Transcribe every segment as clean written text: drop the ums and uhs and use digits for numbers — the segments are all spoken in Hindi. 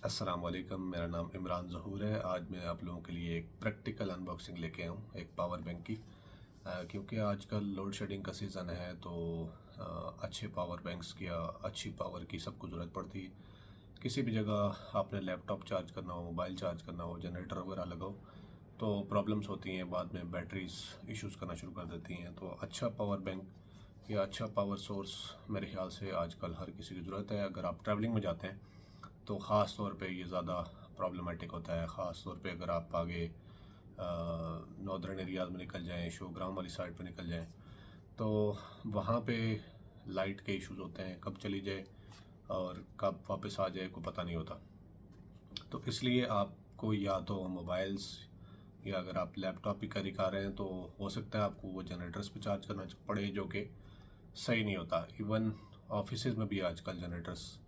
अस्सलाम वालेकुम, मेरा नाम इमरान ज़हूर है। आज मैं आप लोगों के लिए एक प्रैक्टिकल अनबॉक्सिंग लेके आया हूँ एक पावर बैंक की। क्योंकि आजकल लोड शेडिंग का सीज़न है तो अच्छे पावर बैंक्स की या अच्छी पावर की सबको ज़रूरत पड़ती है। किसी भी जगह आपने लैपटॉप चार्ज करना हो, मोबाइल चार्ज करना हो, जनरेटर वगैरह लगाओ तो प्रॉब्लम्स होती हैं, बाद में बैटरीज इश्यूज़ करना शुरू कर देती हैं। तो अच्छा पावर बैंक या अच्छा पावर सोर्स मेरे ख्याल से आजकल हर किसी की ज़रूरत है। अगर आप ट्रैवलिंग में जाते हैं तो ख़ास तौर पे ये ज़्यादा प्रॉब्लमेटिक होता है। ख़ास तौर पे अगर आप आगे नॉर्दर्न एरियाज़ में निकल जाएं, शो ग्राम वाली साइड पे निकल जाएं तो वहाँ पे लाइट के इश्यूज़ होते हैं, कब चली जाए और कब वापस आ जाए कोई पता नहीं होता। तो इसलिए आपको या तो मोबाइल्स या अगर आप लैपटॉप भी कैरी कर रहे हैं तो हो सकता है आपको वो जनरेटर्स पे चार्ज करना पड़े, जो कि सही नहीं होता। इवन ऑफिस में भी आजकल जनरेटर्स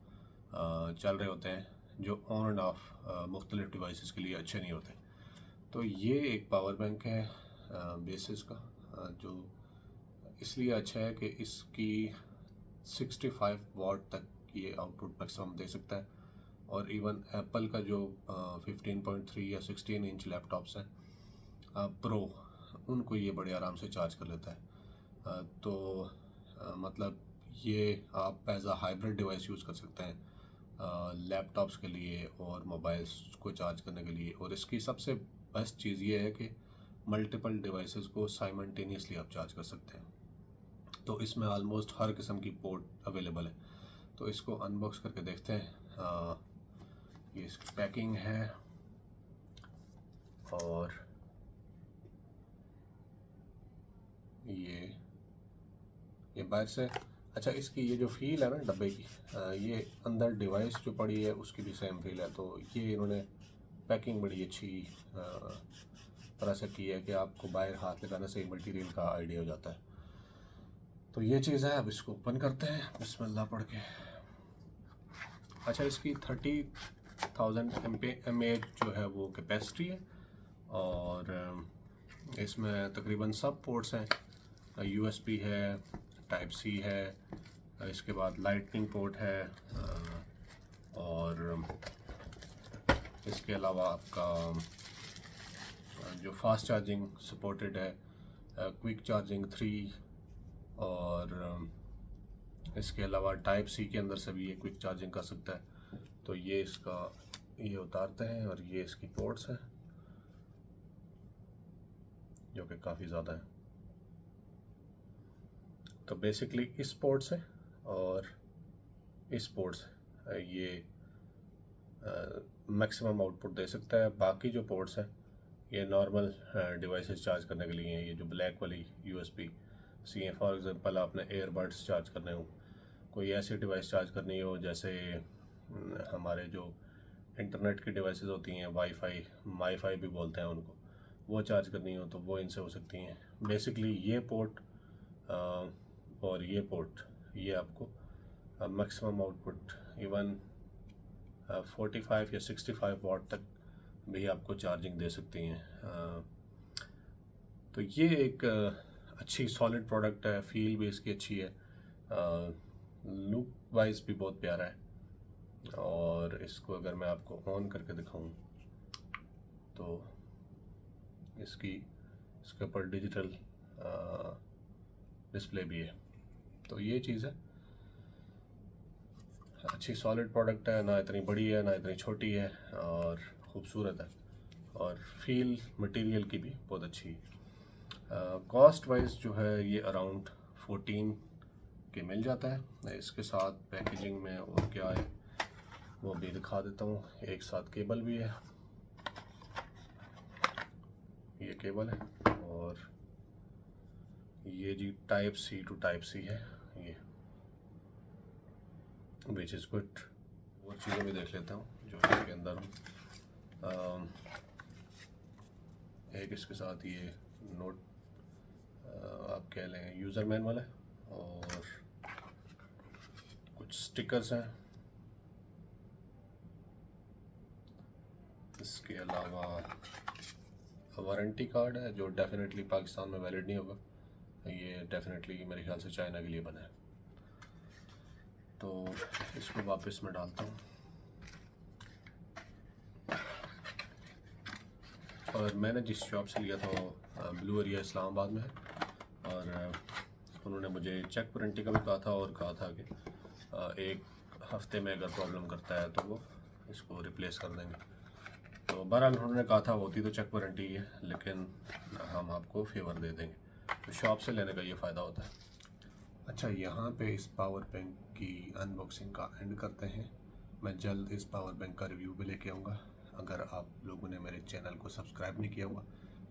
चल रहे होते हैं जो ऑन एंड ऑफ मुख्तलिफ डिवाइसेस के लिए अच्छे नहीं होते। तो ये एक पावर बैंक है बेसिस का, जो इसलिए अच्छा है कि इसकी 65 वाट तक ये आउटपुट मैक्सिमम दे सकता है। और इवन एप्पल का जो 15.3 या 16 इंच लैपटॉप्स हैं प्रो, उनको ये बड़े आराम से चार्ज कर लेता है। तो मतलब ये आप as a hybrid device use कर सकते हैं लैपटॉप्स के लिए और मोबाइल्स को चार्ज करने के लिए। और इसकी सबसे बेस्ट चीज़ ये है कि मल्टीपल डिवाइसेस को साइमल्टेनियसली आप चार्ज कर सकते हैं। तो इसमें ऑलमोस्ट हर किस्म की पोर्ट अवेलेबल है। तो इसको अनबॉक्स करके देखते हैं। ये इसकी पैकिंग है और ये बाहर से। अच्छा, इसकी ये जो फील है ना डब्बे की, ये अंदर डिवाइस जो पड़ी है उसकी भी सेम फील है। तो ये इन्होंने पैकिंग बड़ी अच्छी तरह से की है कि आपको बाहर हाथ लगाने से मटेरियल का आइडिया हो जाता है। तो ये चीज़ है। अब इसको ओपन करते हैं बिस्मिल्लाह पढ़ के। अच्छा, इसकी 30,000 mAh जो है वो कैपेसिटी है और इसमें तकरीबन सब पोर्ट्स हैं। USB है, टाइप सी है, इसके बाद लाइटनिंग पोर्ट है और इसके अलावा आपका जो फास्ट चार्जिंग सपोर्टेड है, क्विक चार्जिंग 3। और इसके अलावा टाइप सी के अंदर से भी ये क्विक चार्जिंग कर सकता है। तो ये इसका ये उतारते हैं और ये इसकी पोर्ट्स हैं जो कि काफ़ी ज़्यादा है। तो बेसिकली इस पोर्ट से और इस पोर्ट से ये मैक्सिमम आउटपुट दे सकता है। बाकी जो पोर्ट्स हैं ये नॉर्मल डिवाइसेस चार्ज करने के लिए हैं। ये जो ब्लैक वाली USB सी हैं, फॉर एग्जांपल आपने एयरबड्स चार्ज करने हो, कोई ऐसी डिवाइस चार्ज करनी हो जैसे हमारे जो इंटरनेट की डिवाइसेस होती हैं, वाईफाई भी बोलते हैं उनको, वो चार्ज करनी हो तो वो इनसे हो सकती हैं। बेसिकली ये पोर्ट और ये पोर्ट ये आपको मैक्सिमम आउटपुट इवन 45 या 65 वाट तक भी आपको चार्जिंग दे सकती हैं। तो ये एक अच्छी सॉलिड प्रोडक्ट है। फील भी इसकी अच्छी है, लुक वाइज भी बहुत प्यारा है। और इसको अगर मैं आपको ऑन करके दिखाऊं तो इसके ऊपर डिजिटल डिस्प्ले भी है। तो ये चीज़ है, अच्छी सॉलिड प्रोडक्ट है, ना इतनी बड़ी है ना इतनी छोटी है और ख़ूबसूरत है। और फील मटेरियल की भी बहुत अच्छी है। कॉस्ट वाइज जो है ये अराउंड 14 के मिल जाता है। इसके साथ पैकेजिंग में और क्या है वो भी दिखा देता हूँ। एक साथ केबल भी है, ये केबल है। और ये जी type C to type C है ये, विच इज़ गुड। वो चीज़ें भी देख लेता हूँ जो इसके अंदर हूँ। एक इसके साथ ये नोट आप कह लें यूज़र मैनुअल है और कुछ स्टिकर्स हैं। इसके अलावा वारंटी कार्ड है जो डेफिनेटली पाकिस्तान में वैलिड नहीं होगा। ये डेफिनेटली मेरे ख्याल से चाइना के लिए बना है। तो इसको वापस मैं डालता हूँ। और मैंने जिस शॉप से लिया था वो ब्लू एरिया इस्लामाबाद में है। और उन्होंने मुझे चेक वारंटी का भी कहा था और कहा था कि एक हफ्ते में अगर प्रॉब्लम करता है तो वो इसको रिप्लेस कर देंगे। तो बहरहाल उन्होंने कहा था होती तो चेक वारंटी है, लेकिन हम आपको फेवर दे देंगे। तो शॉप से लेने का ये फ़ायदा होता है। अच्छा, यहाँ पे इस पावर बैंक की अनबॉक्सिंग का एंड करते हैं। मैं जल्द इस पावर बैंक का रिव्यू भी लेके आऊँगा। अगर आप लोगों ने मेरे चैनल को सब्सक्राइब नहीं किया हुआ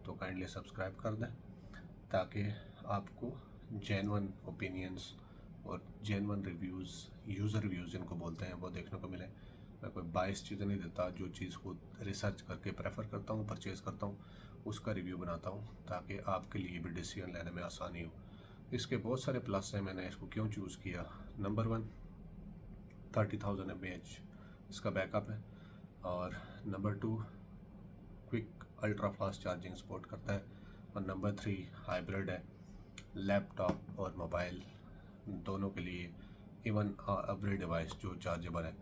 तो काइंडली सब्सक्राइब कर दें, ताकि आपको जेन्युइन ओपिनियंस और जेन्युइन रिव्यूज़, यूज़र रिव्यूज़ जिनको बोलते हैं, वो देखने को मिले। मैं कोई बाइस चीज़ें नहीं देता, जो चीज़ को रिसर्च करके प्रेफर करता हूँ, परचेज़ करता हूँ, उसका रिव्यू बनाता हूँ, ताकि आपके लिए भी डिसीजन लेने में आसानी हो। इसके बहुत सारे प्लस हैं, मैंने इसको क्यों चूज़ किया। नंबर 1, 30,000 mAh इसका बैकअप है। और number 2, quick ultra fast charging support करता है। और नंबर 3, हाइब्रिड है, लैपटॉप और मोबाइल दोनों के लिए, इवन एवरी डिवाइस जो चार्जेबल है,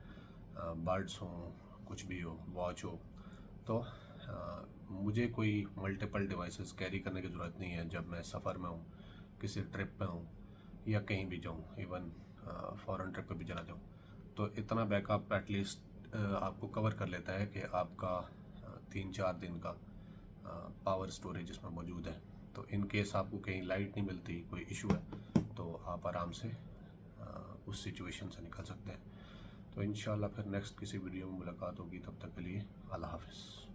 बड्स हों, कुछ भी हो, वॉच हो। तो मुझे कोई मल्टीपल डिवाइसेस कैरी करने की ज़रूरत नहीं है जब मैं सफ़र में हूँ, किसी ट्रिप पे हूँ या कहीं भी जाऊँ, इवन फॉरेन ट्रिप पे भी चला जाऊँ। तो इतना बैकअप एटलीस्ट आपको कवर कर लेता है कि आपका 3-4 दिन का पावर स्टोरेज इसमें मौजूद है। तो इन केस आपको कहीं लाइट नहीं मिलती, कोई इशू है, तो आप आराम से उस सिचुएशन से निकल सकते हैं। तो इंशाल्लाह फिर नेक्स्ट किसी वीडियो में मुलाकात होगी। तब तक के लिए अल्लाह हाफ़िज़।